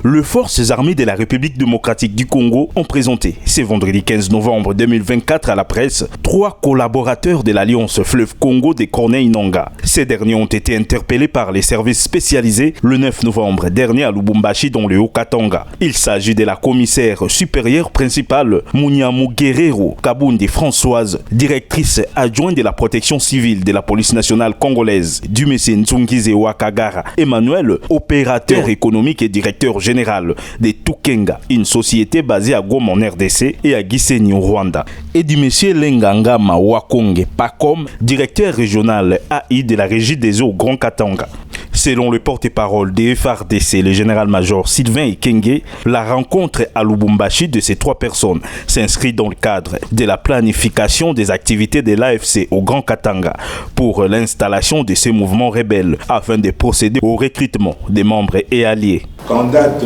Les forces armées de la République démocratique du Congo ont présenté ce vendredi 15 novembre 2024 à la presse 3 collaborateurs de l'Alliance Fleuve Congo de Corneille Nangaa. Ces derniers ont été interpellés par les services spécialisés le 9 novembre dernier à Lubumbashi dans le Haut-Katanga. Il s'agit de la commissaire supérieure principale Munyamu Guerrero Kabundi Françoise, directrice adjointe de la protection civile de la police nationale congolaise, du Monsieur Nzungize Wakagara Emmanuel, opérateur économique et directeur général de Tukenga, une société basée à Goma en RDC et à Gisenyi au Rwanda, et du monsieur Lengangama Wakonge Pacom, directeur régional AI de la régie des eaux Grand Katanga. Selon le porte-parole des FARDC, le général-major Sylvain Ekenge, la rencontre à Lubumbashi de ces 3 personnes s'inscrit dans le cadre de la planification des activités de l'AFC au Grand Katanga pour l'installation de ces mouvements rebelles afin de procéder au recrutement des membres et alliés. En date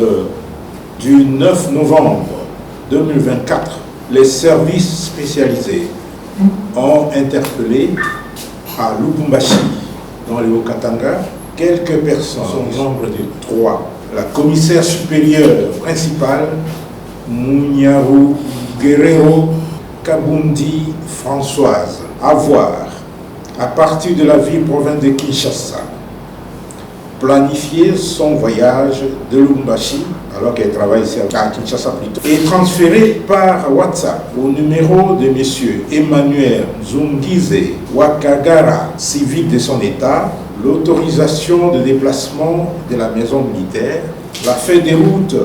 du 9 novembre 2024, les services spécialisés ont interpellé à Lubumbashi, dans le Haut-Katanga, quelques personnes, au nombre de 3. La commissaire supérieure principale, Munyamu Guerrero Kabundi Françoise, à voir, à partir de la ville-province de Kinshasa, planifier son voyage de Lubumbashi, alors qu'elle travaille ici à Kinshasa plutôt, et transférer par WhatsApp au numéro de M. Emmanuel Nzungize Wakagara, civil de son état, l'autorisation de déplacement de la maison militaire, la feuille de route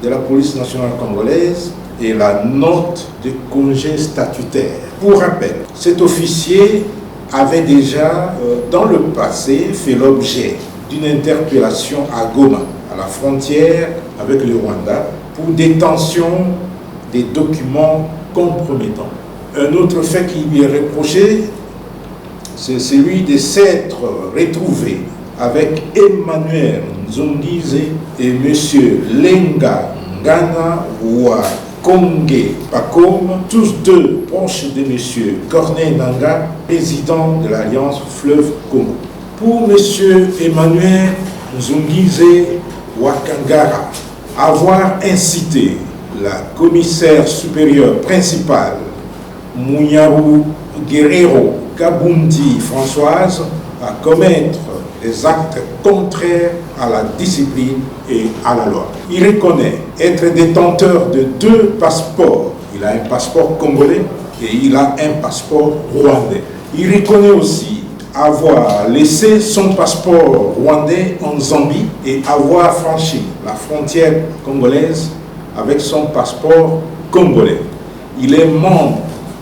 de la police nationale congolaise et la note de congé statutaire. Pour rappel, cet officier avait déjà dans le passé fait l'objet d'une interpellation à Goma, à la frontière avec le Rwanda, pour détention des documents compromettants. Un autre fait qui lui est reproché, c'est celui de s'être retrouvé avec Emmanuel Nzungize et M. Lengangama Wakonge Pacom, tous deux proches de M. Corneille Nangaa, président de l'Alliance Fleuve Congo. Pour M. Emmanuel Nzungize Wakagara, avoir incité la commissaire supérieure principale Munyamu Guerrero Kabundi Françoise à commettre des actes contraires à la discipline et à la loi. Il reconnaît être détenteur de 2 passeports. Il a un passeport congolais et il a un passeport rwandais. Il reconnaît aussi avoir laissé son passeport rwandais en Zambie et avoir franchi la frontière congolaise avec son passeport congolais. Il est membre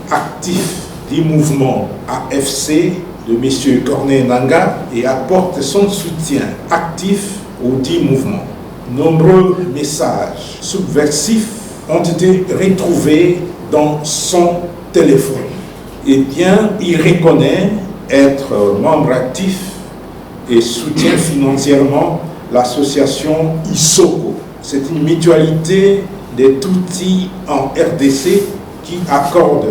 actif du mouvement AFC de M. Corneille Nangaa et apporte son soutien actif au dit mouvement. Nombreux messages subversifs ont été retrouvés dans son téléphone. Eh bien, il reconnaît être membre actif et soutient financièrement l'association ISOCO. C'est une mutualité des Tutsis en RDC qui accorde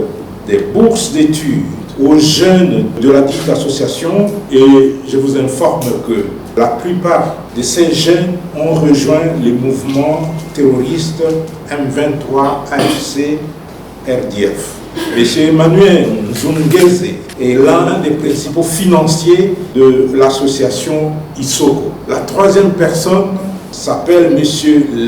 des bourses d'études aux jeunes de la dite association, et je vous informe que la plupart de ces jeunes ont rejoint les mouvements terroristes M23, AFC, RDF. M. Emmanuel Nzungize est l'un des principaux financiers de l'association ISOCO. La 3e personne s'appelle M.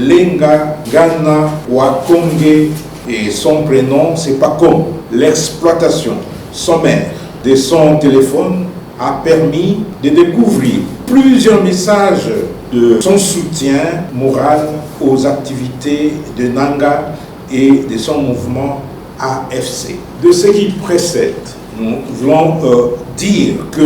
Lengangama Wakonge et son prénom c'est Pacom. L'exploitation sommaire de son téléphone a permis de découvrir plusieurs messages de son soutien moral aux activités de Nangaa et de son mouvement AFC. De ce qui précède, nous voulons dire que